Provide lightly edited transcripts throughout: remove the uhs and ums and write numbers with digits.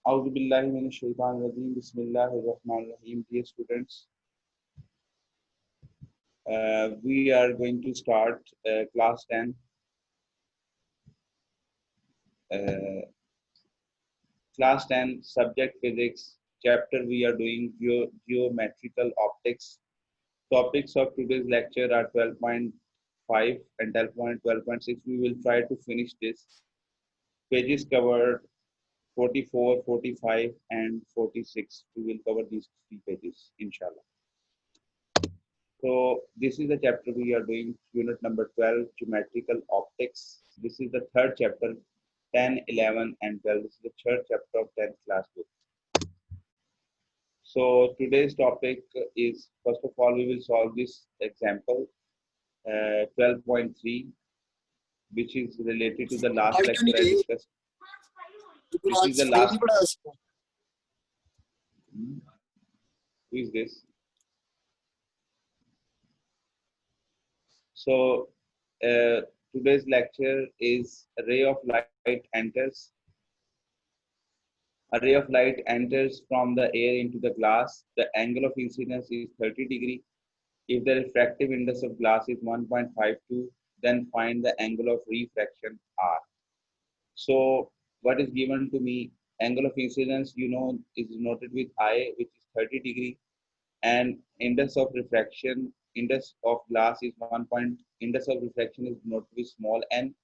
A'udhu billahi minash shaitanir rajeem. Bismillahir rahmanir rahim. Dear students, we are going to start class 10, uh, class 10 subject physics chapter. We are doing geometrical optics. Topics of today's lecture are 12.5 and 12.6. We will try to finish this. Pages covered 44, 45, and 46. We will cover these three pages, inshallah. So this is the chapter we are doing, unit number 12, geometrical optics. This is the third chapter, 10, 11, and 12. This is the third chapter of 10th class book. So today's topic is, first of all, we will solve this example, 12.3, which is related to the last lecture I discussed. This is the last. Who is this? So today's lecture is a ray of light enters. A ray of light enters from the air into the glass. The angle of incidence is 30 degree. If the refractive index of glass is 1.52, then find the angle of refraction R. So what is given to me, angle of incidence, is noted with I, which is 30 degree, and index of refraction, index of glass is index of refraction is noted with small n,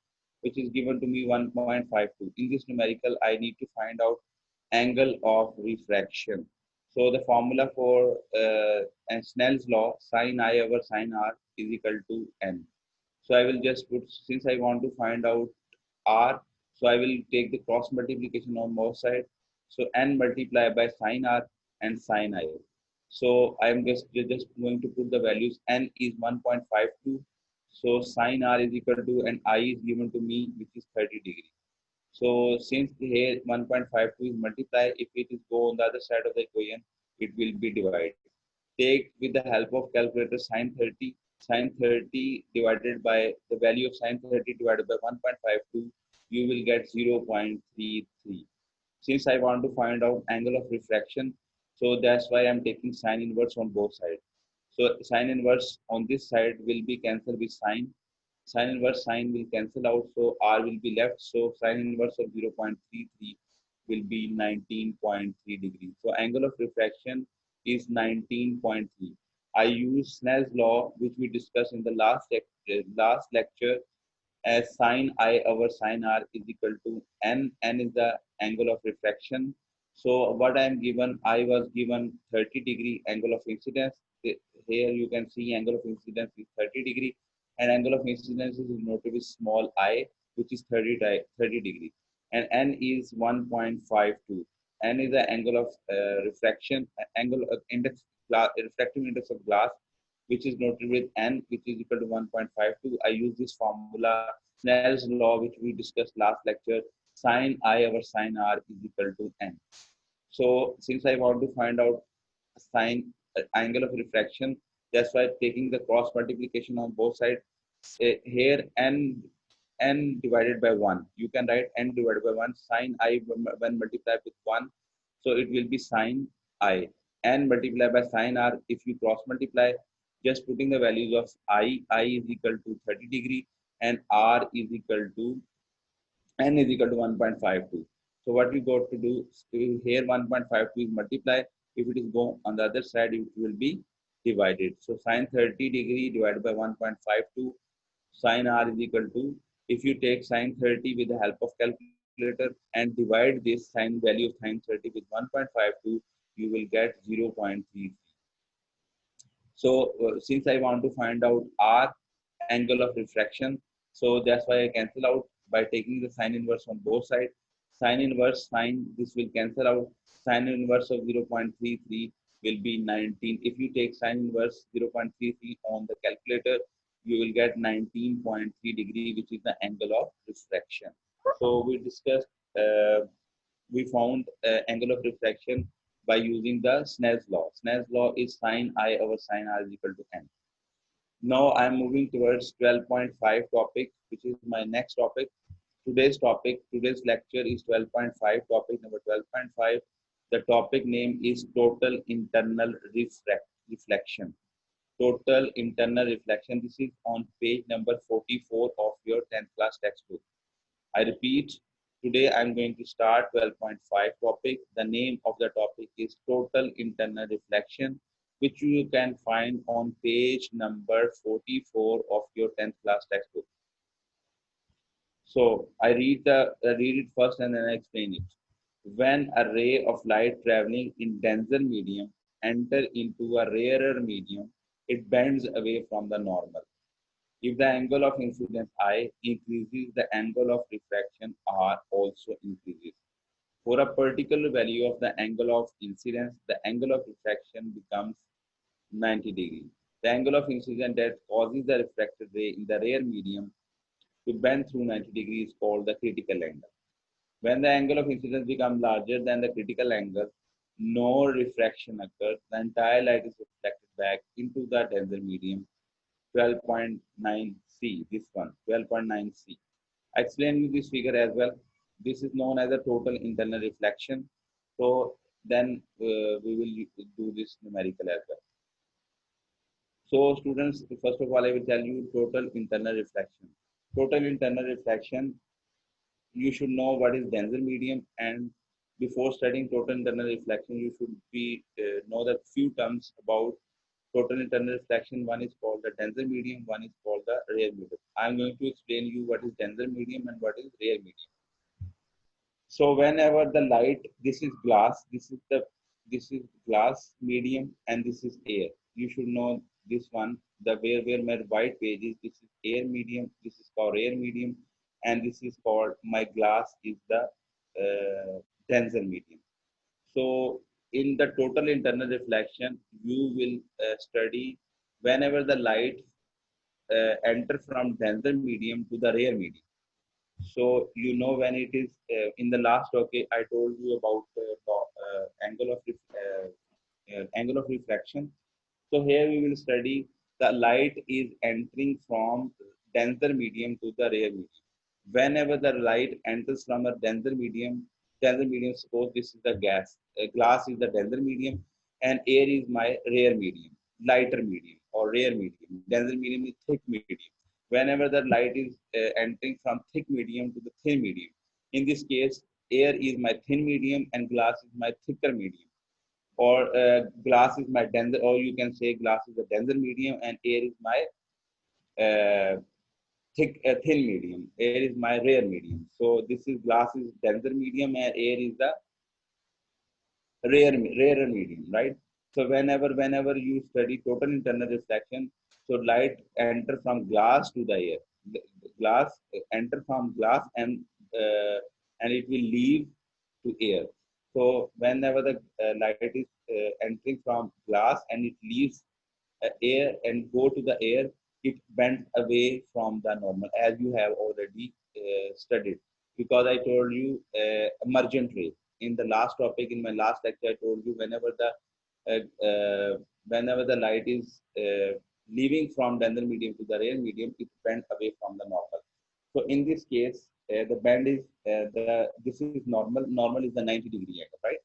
which is given to me 1.52. In this numerical, I need to find out angle of refraction. So the formula for Snell's law, sin I over sin R is equal to n. So I will just put, since I want to find out R, so I will take the cross multiplication on both sides. So n multiplied by sin R and sin I. So I am just going to put the values. N is 1.52. So sin R is equal to, and I is given to me, which is 30 degree. So since here 1.52 is multiplied, if it is go on the other side of the equation, it will be divided. Take with the help of calculator sin 30 divided by the value of sin 30 divided by 1.52, you will get 0.33. Since I want to find out angle of refraction, so that's why I'm taking sin inverse on both sides. So sin inverse on this side will be cancelled with sin. Sin inverse sin will cancel out, so R will be left. So sin inverse of 0.33 will be 19.3 degrees. So angle of refraction is 19.3. I use Snell's law, which we discussed in the last lecture, as sin I over sin R is equal to n. N is the angle of refraction. So what I am given, I was given 30 degree angle of incidence. Here you can see angle of incidence is 30 degree, and angle of incidence is noted with small I, which is 30 degree, and n is 1.52. N is the angle of refraction, angle of refractive index of glass, which is noted with n, which is equal to 1.52. I use this formula, Snell's law, which we discussed last lecture. Sin I over sin R is equal to n. So since I want to find out sin angle of refraction, that's why taking the cross multiplication on both sides. Here n divided by 1. You can write n divided by 1. Sin I when multiplied with 1, so it will be sin I. N multiplied by sin R, if you cross multiply, just putting the values of I is equal to 30 degree, and R is equal to, n is equal to 1.52. So what we got to do, here 1.52 is multiply. If it is go on the other side, it will be divided. So sin 30 degree divided by 1.52, sin R is equal to, if you take sin 30 with the help of calculator and divide this sin value of sin 30 with 1.52, you will get 0.33. So since I want to find out R, angle of refraction, so that's why I cancel out by taking the sin inverse on both sides. Sin inverse sin, this will cancel out. Sin inverse of 0.33 will be 19. If you take sin inverse 0.33 on the calculator, you will get 19.3 degree, which is the angle of refraction. So we discussed, we found angle of refraction by using the Snell's law. Snell's law is sin I over sin R is equal to n. Now I am moving towards 12.5 topic, which is my next topic. Today's lecture is 12.5, topic number 12.5. The topic name is total internal reflection. Total internal reflection. This is on page number 44 of your 10th class textbook. I repeat, today I'm going to start 12.5 topic. The name of the topic is total internal reflection, which you can find on page number 44 of your 10th class textbook. So I read it first and then I explain it. When a ray of light traveling in denser medium enter into a rarer medium, it bends away from the normal. If the angle of incidence I increases, the angle of refraction R also increases. For a particular value of the angle of incidence, the angle of refraction becomes 90 degrees. The angle of incidence that causes the refracted ray in the rare medium to bend through 90 degrees is called the critical angle. When the angle of incidence becomes larger than the critical angle, no refraction occurs. The entire light is reflected back into the denser medium 12.9 C. This one, 12.9 C. I explained you this figure as well. This is known as a total internal reflection. So then we will do this numerical as well. So students, first of all, I will tell you total internal reflection. Total internal reflection, you should know what is denser medium, and before studying total internal reflection, you should be know the few terms about total internal reflection. One is called the denser medium, one is called the rare medium. I am going to explain you what is denser medium and what is rare medium. So whenever the light, this is glass, this is glass medium, and this is air. You should know this one. The where my white page is, this is air medium, this is called air medium, and this is called my glass is the denser medium. So in the total internal reflection, you will study whenever the light enter from denser medium to the rare medium. So you know when it is in the last okay, I told you about angle of refraction. So here we will study the light is entering from denser medium to the rare medium. Whenever the light enters from a denser medium, suppose this is the glass is the denser medium, and air is my rare medium, lighter medium or rare medium. Denser medium is thick medium. Whenever the light is entering from thick medium to the thin medium, in this case, air is my thin medium and glass is my thicker medium, or glass is my denser, or you can say glass is the denser medium and air is my thin medium. Air is my rare medium. So this is glass is denser medium and air is the rarer medium, right? So whenever you study total internal reflection, so light enter from glass to the air. Glass enter from glass and it will leave to air. So whenever the light is entering from glass and it leaves air and go to the air, it bends away from the normal, as you have already studied. Because I told you emergent ray in the last topic, in my last lecture, I told you uh, uh, whenever the light is leaving from denser medium to the rare medium, it bends away from the normal. So in this case, the bend is this is normal. Normal is the 90-degree angle, right?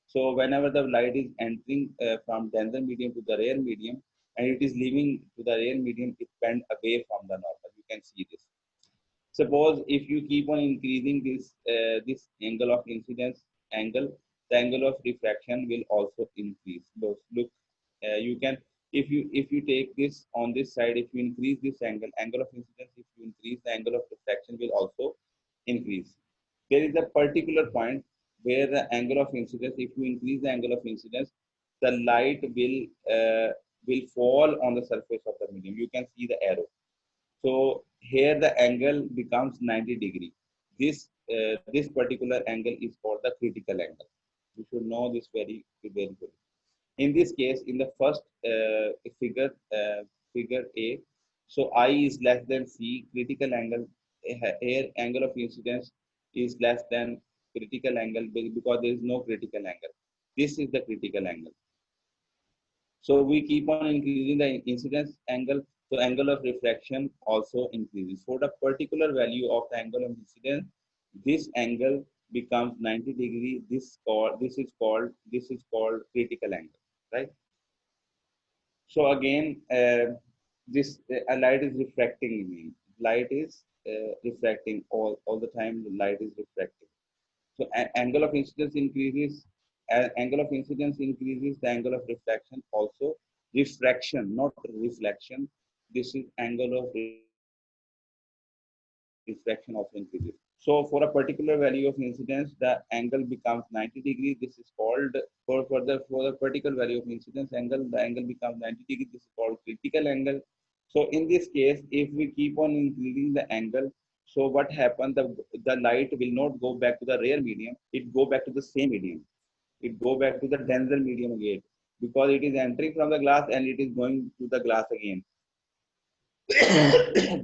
So whenever the light is entering from denser medium to the rare medium, and it is leaving to the rare medium, it bend away from the normal. You can see this. Suppose if you keep on increasing this angle of incidence angle, the angle of refraction will also increase. Look, you can, if you take this on this side, if you increase this angle of incidence, if you increase, the angle of refraction will also increase. There is a particular point where the angle of incidence, if you increase the angle of incidence, the light will fall on the surface of the medium. You can see the arrow. So here the angle becomes 90 degree. This particular angle is called the critical angle. You should know this very good. In this case, in the first figure A, so I is less than C. Critical angle here, angle of incidence is less than critical angle because there is no critical angle. This is the critical angle. So we keep on increasing the incidence angle. So angle of refraction also increases. For the particular value of the angle of incidence, this angle becomes 90 degree. This is called critical angle, right? So again, this a light is refracting. Light is refracting all the time. The light is refracting. So angle of incidence increases. Angle of incidence increases. The angle of reflection also. Refraction, not reflection. This is angle of refraction also increases. So for a particular value of incidence, the angle becomes 90 degree. This is called for the particular value of incidence angle, the angle becomes 90 degree. This is called critical angle. So in this case, if we keep on increasing the angle, so what happens? The light will not go back to the rare medium. It go back to the same medium. It go back to the denser medium again because it is entering from the glass and it is going to the glass again.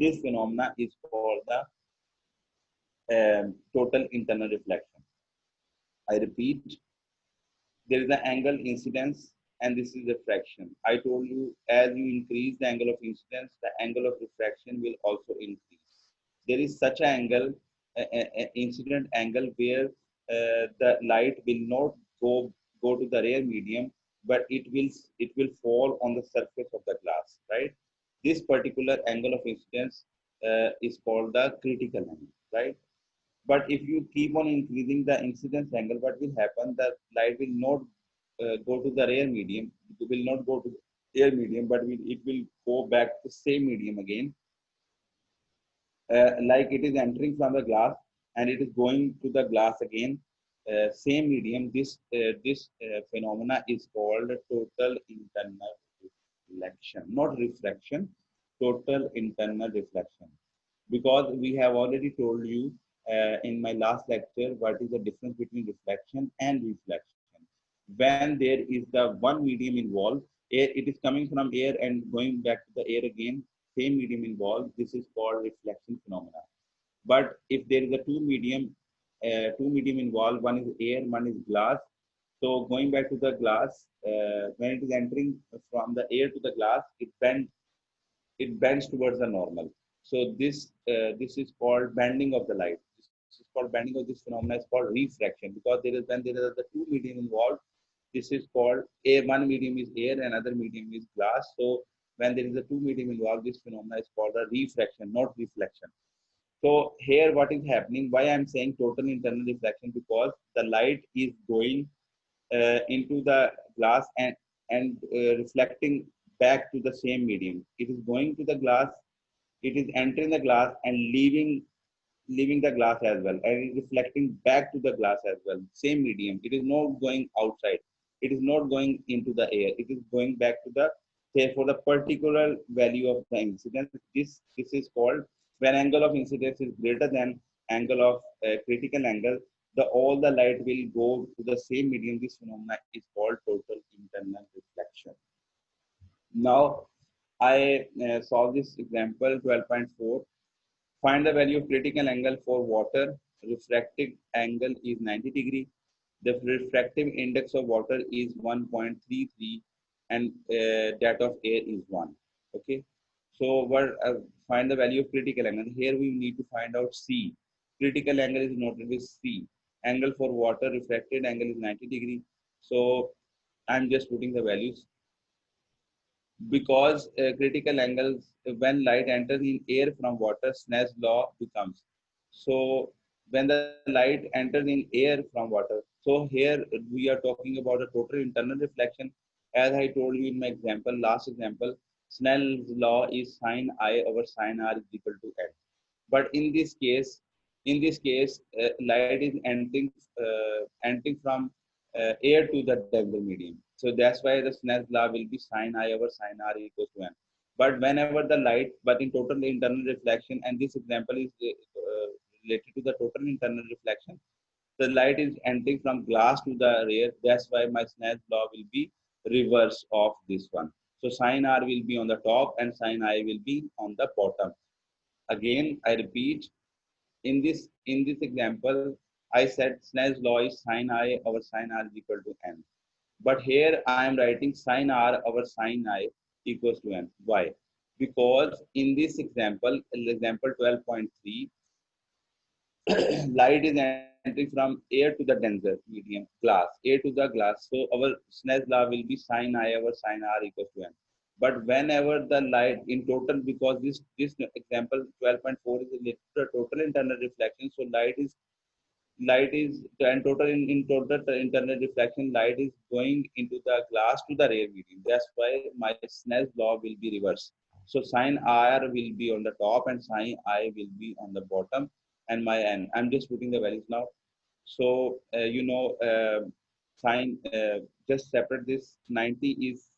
This phenomena is called the total internal reflection. I repeat, there is an angle incidence and this is refraction. I told you as you increase the angle of incidence, the angle of refraction will also increase. There is such an angle, incident angle where the light will not go to the rare medium, but it will fall on the surface of the glass, right? This particular angle of incidence is called the critical angle, right? But if you keep on increasing the incidence angle, what will happen? The light will not go to the rare medium. It will not go to the air medium, but it will go back to the same medium again. Like it is entering from the glass and it is going to the glass again. Same medium. This phenomena is called total internal reflection, not refraction. Total internal reflection, because we have already told you in my last lecture what is the difference between reflection and reflection. When there is the one medium involved, air, it is coming from air and going back to the air again, same medium involved, this is called reflection phenomena. But if there is a two medium involved, one is air, one is glass. So going back to the glass, when it is entering from the air to the glass, it bends towards the normal. So this is called bending of the light. This is called bending of this phenomena is called refraction, because there is when there is the two medium involved, this is called one medium is air, another medium is glass. So when there is a two medium involved, this phenomena is called a refraction, not reflection. So here what is happening? Why I'm saying total internal reflection? Because the light is going into the glass and reflecting back to the same medium. It is going to the glass, it is entering the glass and leaving the glass as well, and it is reflecting back to the glass as well. Same medium. It is not going outside. It is not going into the air. It is going back to the, say, for the particular value of the incidence. This is called, when angle of incidence is greater than angle of critical angle, the all the light will go to the same medium. This phenomena is called total internal reflection. Now I solve this example 12.4. Find the value of critical angle for water. Refractive angle is 90 degree. The refractive index of water is 1.33 and that of air is 1. Okay. So what find the value of critical angle. Here we need to find out C. Critical angle is noted with C. Angle for water, refracted angle is 90 degree. So I'm just putting the values because critical angles, when light enters in air from water, Snell's law becomes. So when the light enters in air from water, so here we are talking about a total internal reflection. As I told you in my example, last example, Snell's law is sine I over sine R is equal to L. But in this case, light is entering from air to the denser medium. So that's why the Snell's law will be sine I over sine R equals to n. But whenever the light, but in total internal reflection, and this example is related to the total internal reflection, the light is entering from glass to the rear. That's why my Snell's law will be reverse of this one. So sine R will be on the top and sine I will be on the bottom. Again, I repeat, in this example, I said Snell's law is sine I over sine R is equal to n. But here I am writing sine R over sine I equals to n. Why? because in this example, example 12.3, light is entering from air to the denser medium glass, air to the glass. So our Snell's law will be sin I over sin R equals to n. But whenever the light in total, because this example 12.4 is related to total internal reflection, so light is and total in total internal reflection, light is going into the glass to the rear medium. That's why my Snell's law will be reversed. So sin R will be on the top and sin I will be on the bottom, and my n. I'm just putting the values now. So sin, just separate this. 90 is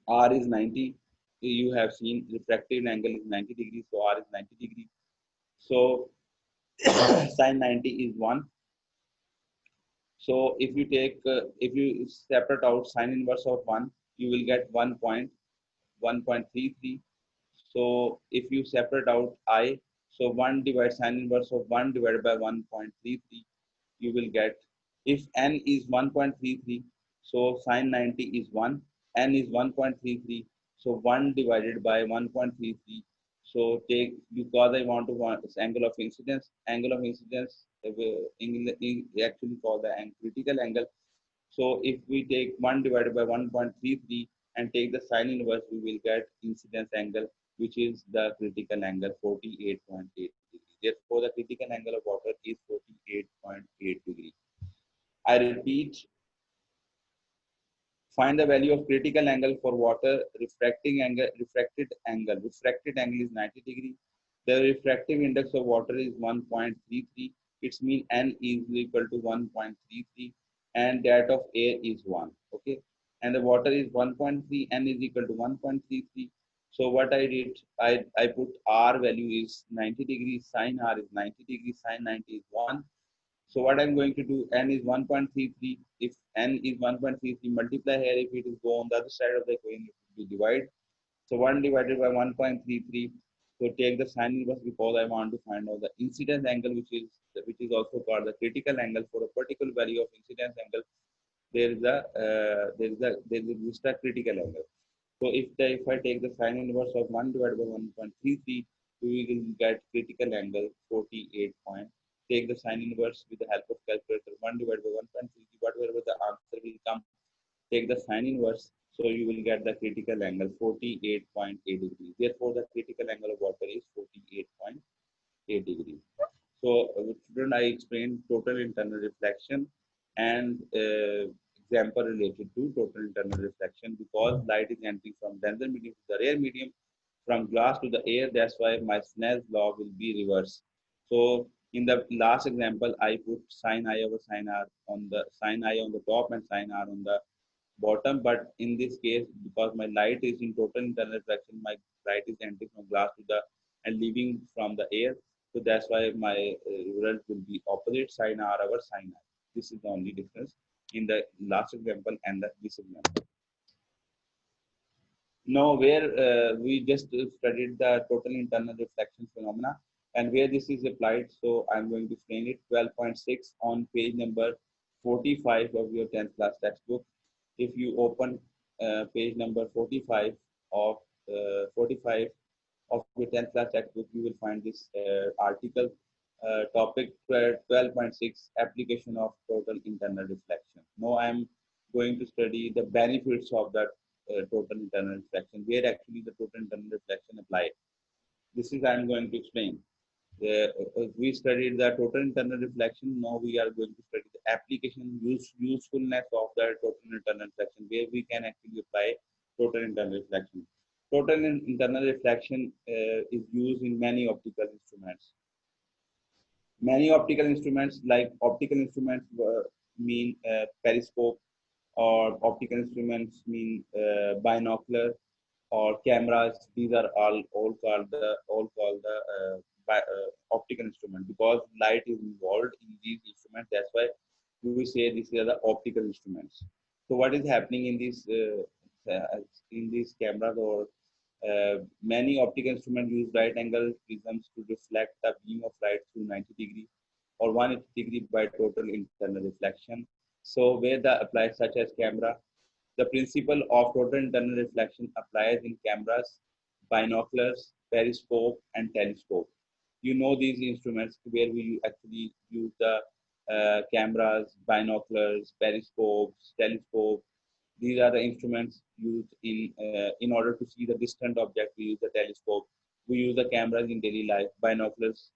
R is 90. You have seen refractive angle is 90 degrees, so R is 90 degrees. So sin 90 is 1. So if you separate out sin inverse of 1, you will get 1.33. So if you separate out I, so 1 divided sin inverse of 1 divided by 1.33, you will get, if n is 1.33, so sin 90 is 1, n is 1.33, so 1 divided by 1.33. So take, because I want angle of incidence. Angle of incidence actually called the critical angle. So if we take 1 divided by 1.33 and take the sine inverse, we will get incidence angle, which is the critical angle 48.8 degrees. Therefore, the critical angle of water is 48.8 degrees. I repeat, find the value of critical angle for water. Refracted angle is 90 degree. The refractive index of water is 1.33. Its mean n is equal to 1.33, and that of air is 1. Okay, and the water is 1.3. N is equal to 1.33. So what I did, I put R value is 90 degrees. Sin R is 90 degrees. Sin 90 is 1. So what I'm going to do, n is 1.33. If n is 1.33, multiply here. If it is go on the other side of the equation, it will be divide. So 1 divided by 1.33. So take the sine inverse, because I want to find out the incidence angle, which is also called the critical angle. For a particular value of incidence angle, there is a critical angle. So if I take the sine inverse of 1 divided by 1.33, we will get critical angle 48 point. Take the sine inverse with the help of calculator. 1 divided by 1.33, whatever the answer will come, take the sine inverse. So you will get the critical angle 48.8 degrees. Therefore, the critical angle of water is 48.8 degrees. So, student, I explained total internal reflection and example related to total internal reflection, because light is entering from denser medium to the rare medium, from glass to the air. That's why my Snell's law will be reversed. So in the last example, I put sin I over sin R on the sin I on the top and sin R on the bottom. But in this case, because my light is in total internal reflection, my light is entering from glass to the and leaving from the air. So that's why my result will be opposite, sin R over sin I. This is the only difference in the last example and this example. Now, where we just studied the total internal reflection phenomena and where this is applied. So I'm going to explain it. 12.6 on page number 45 of your 10th class textbook. If you open page number 45 of 45 of your 10th class textbook, you will find this article, topic 12.6, application of total internal reflection. Now I'm going to study the benefits of that total internal reflection, where actually the total internal reflection applied. This is I'm going to explain. We studied the total internal reflection. Now we are going to study the application, usefulness of the total internal reflection, where we can actually apply total internal reflection. Total internal reflection is used in many optical instruments. Many optical instruments, like optical instruments mean periscope, or optical instruments mean binocular, or cameras. These are all called the optical instrument, because light is involved in these instruments. That's why we say these are the optical instruments. So what is happening in these cameras, or many optical instruments use right angle prisms to reflect the beam of light through 90 degree or 180 degree by total internal reflection. So where the applies, such as camera, the principle of total internal reflection applies in cameras binoculars, periscope, and telescope. You know these instruments where we actually use the cameras, binoculars, periscopes, telescope. These are the instruments used in order to see the distant object. We use the telescope. We use the cameras in daily life. Binoculars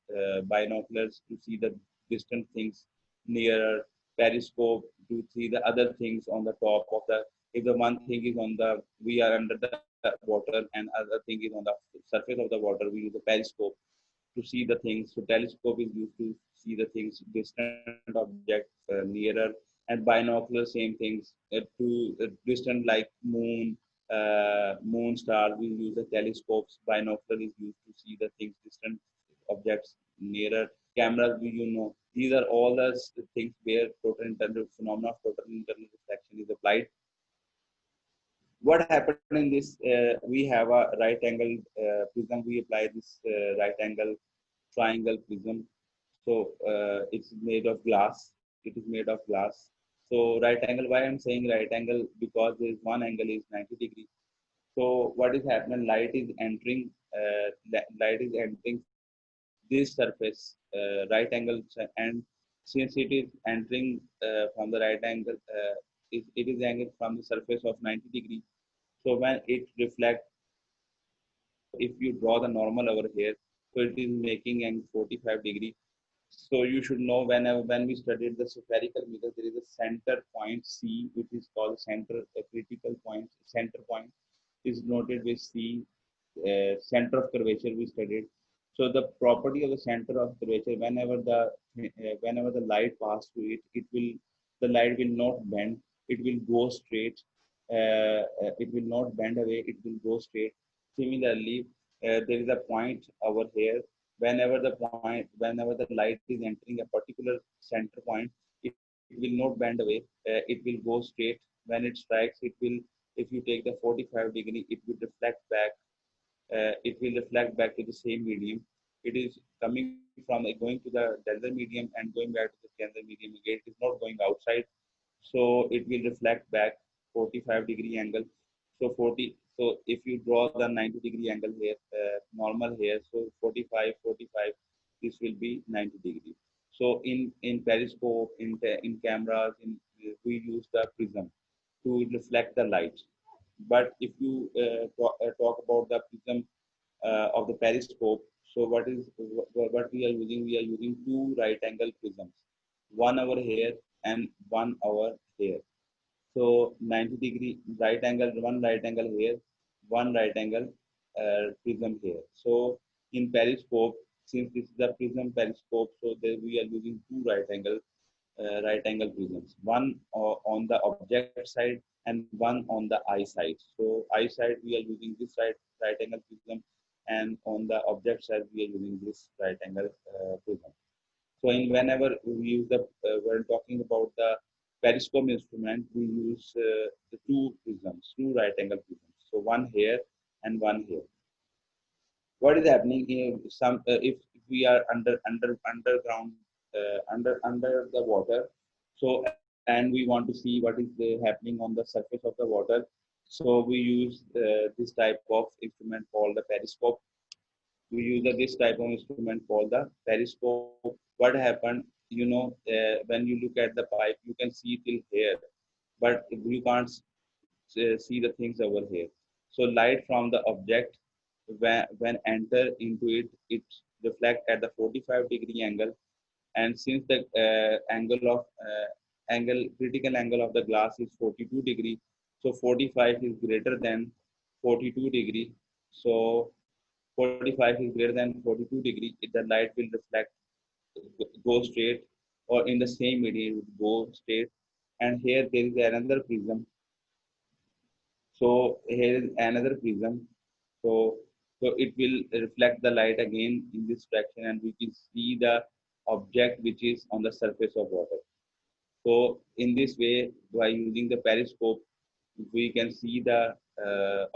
to see the distant things nearer. Periscope to see the other things on the top of the. If the one thing is on the, we are under the water, and other thing is on the surface of the water. We use the periscope to see the things. So telescope is used to see the things, distant objects nearer, and binoculars, same things to distant like moon stars. We use the telescopes. Binocular is used to see the things, distant objects nearer. Cameras, these are all the things where total internal phenomena of total internal reflection is applied. What happened in this? We have a right angle prism. We apply this right angle triangle prism. So it's made of glass. It is made of glass. So right angle. Why I'm saying right angle? Because there is one angle is 90 degree. So what is happening? Light is entering this surface, right angle, and since it is entering from the right angle, it is angled from the surface of 90 degree. So when it reflects, so if you draw the normal over here, so it is making angle 45 degree. So you should know when we studied the spherical mirror, there is a center point C, which is called center, a critical point. Center point is noted with C, center of curvature we studied. So the property of the center of curvature, whenever the light passes through it, the light will not bend. It will go straight. It will not bend away. It will go straight. Similarly, there is a point over here. Whenever the light is entering a particular center point, it will not bend away. It will go straight. When it strikes, if you take the 45 degree, it will reflect back. It will reflect back to the same medium. It is coming from going to the denser medium and going back to the denser medium again. It is not going outside, so it will reflect back 45 degree angle. So 40. So if you draw the 90 degree angle here, normal here, so 45, 45, this will be 90 degree. So in periscope, in cameras, we use the prism to reflect the light. But if you talk about the prism of the periscope, so what we are using? We are using two right angle prisms, one over here and one over here. So 90 degree right angle, one right angle here, one right angle prism here. So in periscope, since this is the prism periscope, so there we are using two right angle prisms, one on the object side and one on the eye side. So eye side we are using this right angle prism, and on the object side we are using this right angle prism. So in whenever we use when talking about the periscope instrument, we use the two prisms, two right angle prisms. So one here and one here. What is happening if we are underground, under the water, so and we want to see what is happening on the surface of the water, so we use this type of instrument called the periscope. We use this type of instrument called the periscope. What happened, when you look at the pipe, you can see till here, but you can't see the things over here. So light from the object, when enter into it, it reflect at the 45 degree angle. And since the critical angle of the glass is 42 degree, so 45 is greater than 42 degree. So 45 is greater than 42 degree. The light will reflect, go straight, or in the same medium, it will go straight. And here there is another prism. So here is another prism. So so it will reflect the light again in this direction, and we can see the object which is on the surface of water. So in this way, by using the periscope, we can see the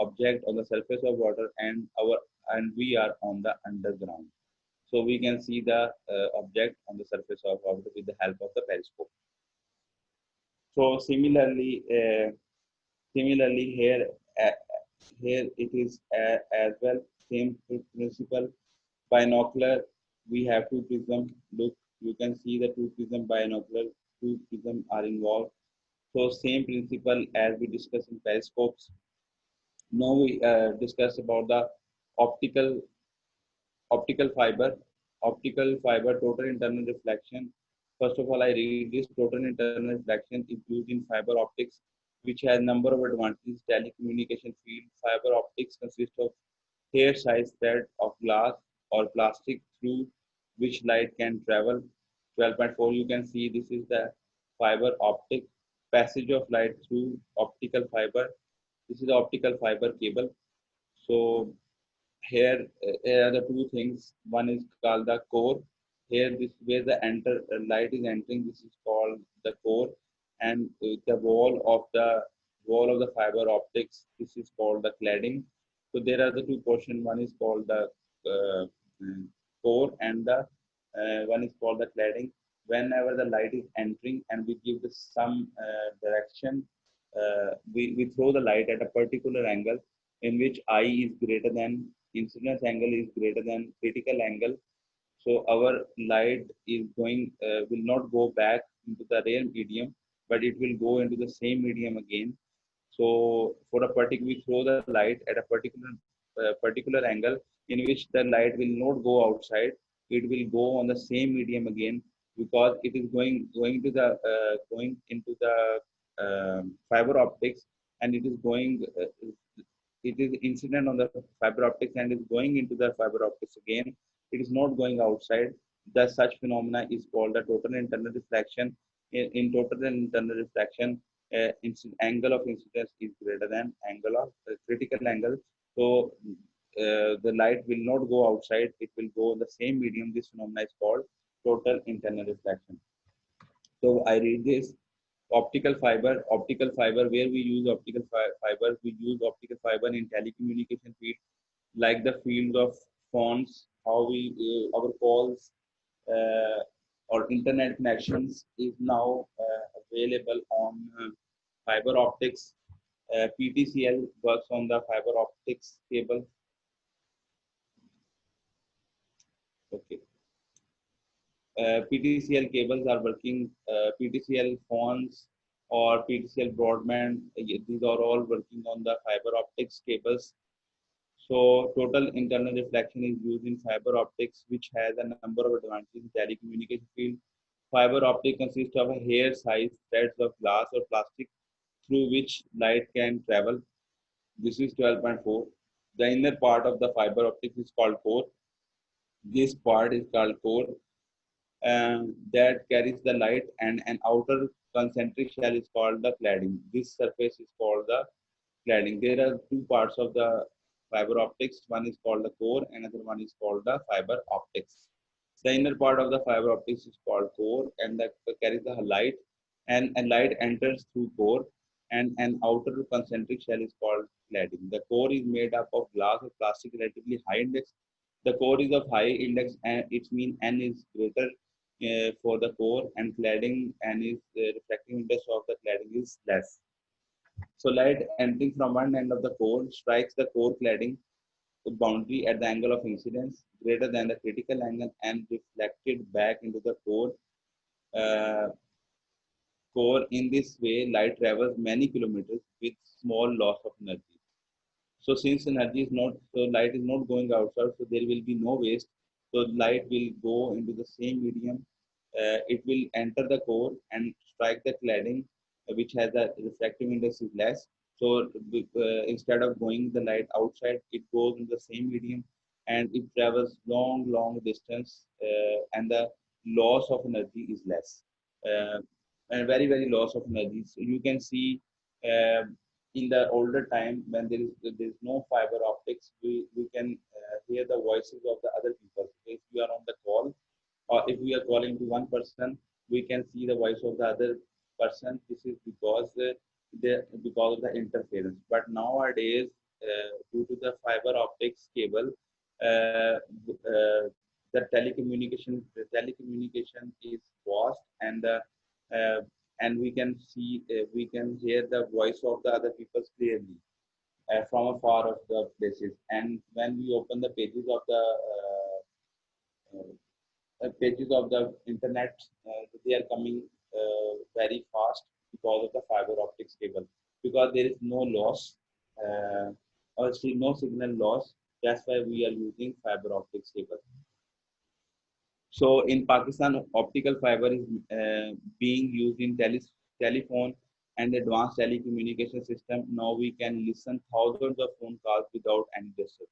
object on the surface of water, and we are on the underground. So we can see the object on the surface of water with the help of the periscope. So similarly here, uh, Here it is as well, same principle. Binocular, we have two prism. Look, you can see the two prism binocular, two prism are involved. So same principle as we discussed in periscopes. Now we discuss about the optical optical fiber. Optical fiber total internal reflection. First of all, I read this. Total internal reflection is used in fiber optics, which has number of advantages. Telecommunication field. Fiber optics consist of hair-sized thread of glass or plastic through which light can travel. 12.4, you can see this is the fiber optic passage of light through optical fiber. This is the optical fiber cable. So here are the two things. One is called the core. Here, this where the light is entering. This is called the core, and the wall of the fiber optics. This is called the cladding. So there are the two portions. One is called the uh, core, and the one is called the cladding. Whenever the light is entering, and we give the some direction, we throw the light at a particular angle in which I is greater than incidence angle is greater than critical angle. So our light is going will not go back into the real medium, but it will go into the same medium again. So for a particular, we throw the light at a particular angle in which the light will not go outside. It will go on the same medium again because it is going into the fiber optics, and it is going it is incident on the fiber optics and is going into the fiber optics again. It is not going outside. Thus, such phenomena is called the total internal reflection. In total internal reflection, angle of incidence is greater than angle of critical angle. So the light will not go outside; it will go in the same medium. This phenomena is called total internal reflection. So I read this optical fiber, where we use fibers, we use optical fiber in telecommunication field, like the field of phones, how we our calls uh, or internet connections is now available on fiber optics. PTCL works on the fiber optics cable. Okay. PTCL cables are working, PTCL phones or PTCL broadband, these are all working on the fiber optics cables. So total internal reflection is used in fiber optics, which has a number of advantages in telecommunication field. Fiber optic consists of a hair-sized threads of glass or plastic through which light can travel. This is 12.4. The inner part of the fiber optic is called core. This part is called core, that carries the light, and an outer concentric shell is called the cladding. This surface is called the cladding. There are two parts of the fiber optics. One is called the core, another one is called the fiber optics. The inner part of the fiber optics is called core, and that carries the light, and light enters through core, and an outer concentric shell is called cladding. The core is made up of glass or plastic relatively high index. The core is of high index, and it means N is greater for the core, and cladding and is refractive index of the cladding is less. So light entering from one end of the core strikes the core cladding boundary at the angle of incidence greater than the critical angle and reflected back into the uh, core. In this way, light travels many kilometers with small loss of energy. So since energy is not, so light is not going outside, so there will be no waste. So light will go into the same medium. It will enter the core and strike the cladding, which has a refractive index is less. So instead of going the light outside, it goes in the same medium, and it travels long distance, and the loss of energy is less. Uh, and very loss of energy. So you can see. In the older time when there is no fiber optics, we can hear the voices of the other people. If we are on the call, or if we are calling to one person, we can see the voice of the other person. This is because of the interference. But nowadays, due to the fiber optics cable, uh, uh, the telecommunication is vast, uh, and we can hear the voice of the other people clearly. from a far of the places. And when we open the pages of the internet, they are coming very fast because of the fiber optics cable. Because there is no loss, or no signal loss. That's why we are using fiber optics cable. So in Pakistan, optical fiber is being used in telephone and advanced telecommunication system. Now we can listen thousands of phone calls without any disturbance.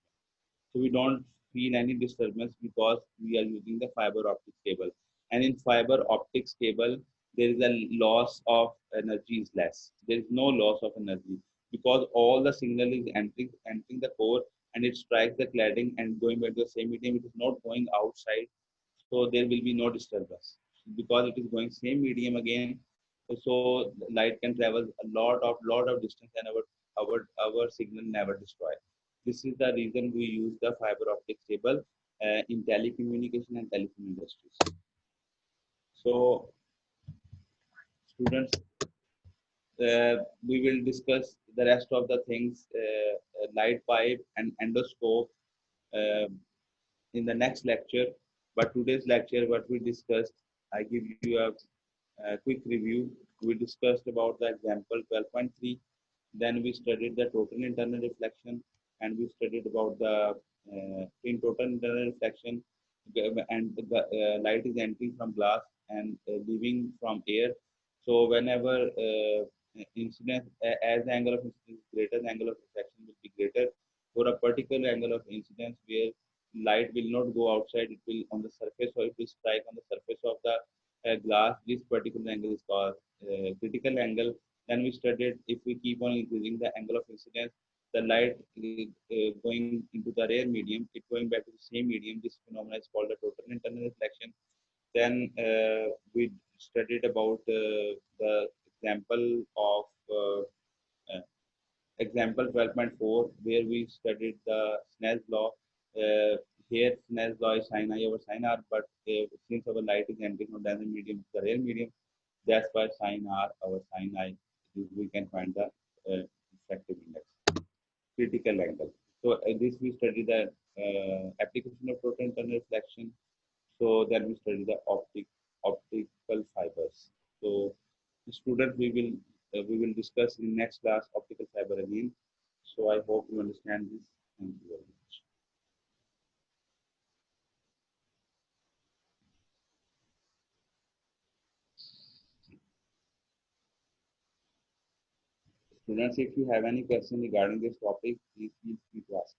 So we don't feel any disturbance because we are using the fiber optic cable. And in fiber optics cable, there is a loss of energy is less. There is no loss of energy because all the signal is entering the core, and it strikes the cladding and going back to the same medium. It is not going outside, so there will be no disturbance because it is going same medium again. So light can travel a lot of distance, and our signal never destroy. This is the reason we use the fiber optic cable in telecommunication and telecom industries. So students, we will discuss the rest of the things, light pipe and endoscope, uh, in the next lecture. But today's lecture, what we discussed, I give you a quick review. We discussed about the example 12.3. Then we studied the total internal reflection, and we studied about the in total internal reflection, and the light is entering from glass and leaving from air. So whenever incidence, as the angle of incidence is greater, the angle of reflection will be greater. For a particular angle of incidence where light will not go outside, it will on the surface, or it will strike on the surface of the glass. This particular angle is called critical angle. Then we studied, if we keep on increasing the angle of incidence, the light going into the rare medium, it going back to the same medium. This phenomenon is called the total internal reflection. Then we studied about the example of example 12.4, where we studied the Snell's law. Here, Snell's law is sin I over sin R, but since our light is entering from the medium, the rare medium, that's why sin R over sin I, we can find the refractive index, critical angle. So this we study the application of total internal reflection. So then we study the optical fibers. So student, we will discuss in next class optical fiber again. So I hope you understand this. Thank you very much. Students, if you have any question regarding this topic, please feel free to ask.